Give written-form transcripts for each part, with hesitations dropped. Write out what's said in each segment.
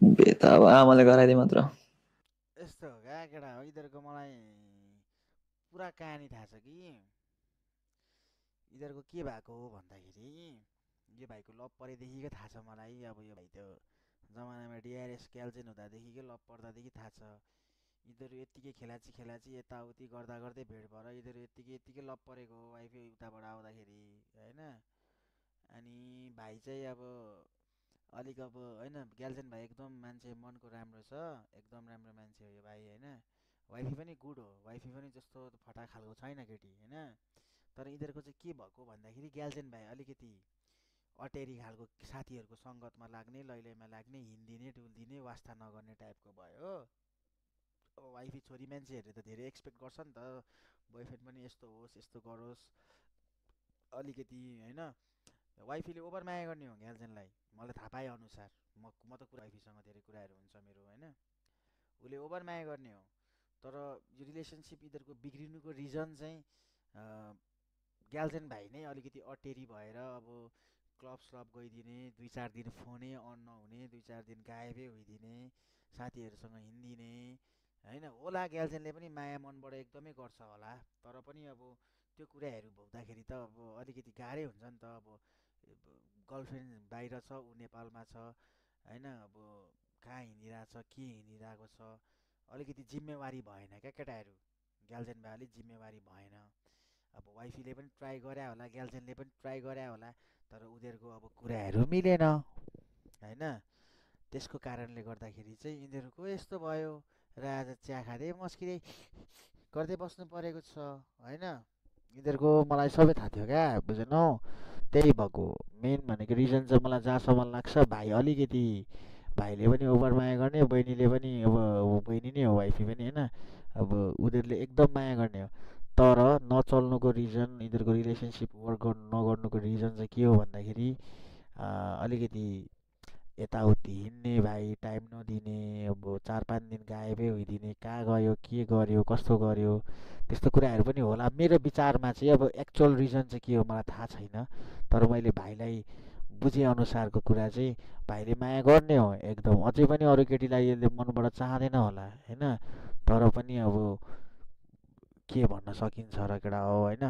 बेता अब आमाले गराइदिए मात्र। यस्तो हो क्या केटा हो यिनीहरूको मलाई पुरा कहानी थाहा छ कि यिनीहरूको के भएको हो भन्दाखेरि यो भाइको लभ परेदेखिकै थाहा छ मलाई। अब यो भाइ त्यो जमानामा डिआरएस क्याल्जेन हुँदादेखिकै लभ पर्दादेखि थाहा छ। यिनीहरू यत्तिकै खेलाची खेलाची यताउति गर्दा गर्दै भेट भएर यिनीहरू यत्तिकै यत्तिकै लभ परेको हो वाइफै उताबाट आउँदाखेरि होइन। अनि भाइ चाहिँ अब अलिक अब होइन ग्याल्जेन भाइ एकदम मान्छे मनको राम्रो छ, एकदम राम्रो मान्छे हो यो भाइ होइन। वाइफी पनि गुड हो, वाइफी पनि जस्तो फटा खालको छैन केटी होइन। तर यिनीहरूको चाहिँ के भएको भन्दाखेरि ग्याल्जेन भाइ अलिकति अटेरी खालको साथीहरूको सङ्गतमा लाग्ने, लैलैमा लाग्ने, हिँडिदिने डुल्दिने, वास्ता नगर्ने टाइपको भयो। अब वाइफी छोरी मान्छेहरूले त धेरै एक्सपेक्ट गर्छ नि त, बोयफ्रेन्ड पनि यस्तो होस् यस्तो गरोस् अलिकति होइन। वाइफीले ओभर माया गर्ने हो ग्याल्जेनलाई, मलाई थाहा पाए अनुसार। म त वाइफीसँग धेरै कुराहरू हुन्छ मेरो होइन। उसले ओभर माया गर्ने हो। तर यो रिलेसनसिप यिनीहरूको बिग्रिनुको रिजन चाहिँ ग्याल्जेन भाइ नै अलिकति अटेरी भएर अब क्लब स्लब गइदिने, 2-4 दिन फोनै अन नहुने, 2-4 दिन गायबै होइदिने, साथीहरूसँग हिँडिदिने होइन। होला ग्याल्जेनले पनि माया मनबाट एकदमै गर्छ होला, तर पनि अब त्यो कुराहरू भोग्दाखेरि त अब अलिकति गाह्रै हुन्छ नि त। अब गर्लफ्रेन्ड बाहिर छ, ऊ नेपालमा छ होइन। अब कहाँ हिँडिरहेछ, के हिँडिरहेको छ, अलिकति जिम्मेवारी भएन क्या केटाहरू। ग्याल्जेन भाइ अलिक जिम्मेवारी भएन। अब वाइफीले पनि ट्राई गरे होला, ग्याल्जेनले पनि ट्राई गरे होला, तर उनीहरूको अब कुराहरू मिलेन होइन। त्यसको कारणले गर्दाखेरि चाहिँ यिनीहरूको यस्तो भयो र आज चिया खाँदै मस्किँदै गर्दै बस्नु परेको छ होइन। यिनीहरूको मलाई सबै थाहा थियो क्या बुझेनौ। त्यही भएको मेन भनेको रिजन चाहिँ मलाई जहाँसम्म लाग्छ, भाइ अलिकति भाइले पनि ओभर माया गर्ने, बहिनीले पनि अब बहिनी नै हो वाइफी पनि होइन। अब उनीहरूले एकदम माया गर्ने हो। तर नचल्नुको रिजन, यिनीहरूको रिलेसनसिप वर्क गर्नु नगर्नुको रिजन चाहिँ के हो भन्दाखेरि अलिकति यताउति हिँड्ने भाइ, टाइम नदिने, अब 4-5 दिन गायबै होइदिने, कहाँ गयो, के गर्यो, कस्तो गर्यो, त्यस्तो कुराहरू पनि होला मेरो विचारमा चाहिँ। अब एक्चुअल रिजन चाहिँ के हो मलाई थाहा छैन, तर मैले भाइलाई बुझेअनुसारको कुरा चाहिँ भाइले माया गर्ने हो एकदम, अझै पनि अरू केटीलाई यसले मनबाट चाहँदैन होला होइन। तर पनि अब के भन्न सकिन्छ र केटा हो होइन।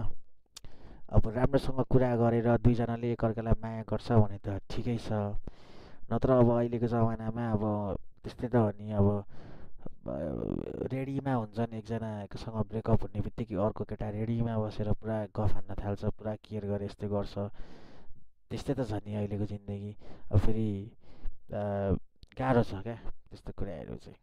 अब राम्रोसँग कुरा गरेर दुईजनाले एकअर्कालाई माया गर्छ भने त ठिकै छ, नत्र अब अहिलेको जमानामा अब त्यस्तै त हो नि। अब रेडीमा हुन्छन्, एकजनासँग ब्रेकअप हुने बित्तिकै अर्को केटा रेडीमा बसेर पुरा गफ हान्न थाल्छ, पुरा केयर गरे जस्तै गर्छ। त्यस्तै त छ नि अहिलेको जिन्दगी। अब फेरि गाह्रो छ क्या त्यस्तो कुराहरू चाहिँ।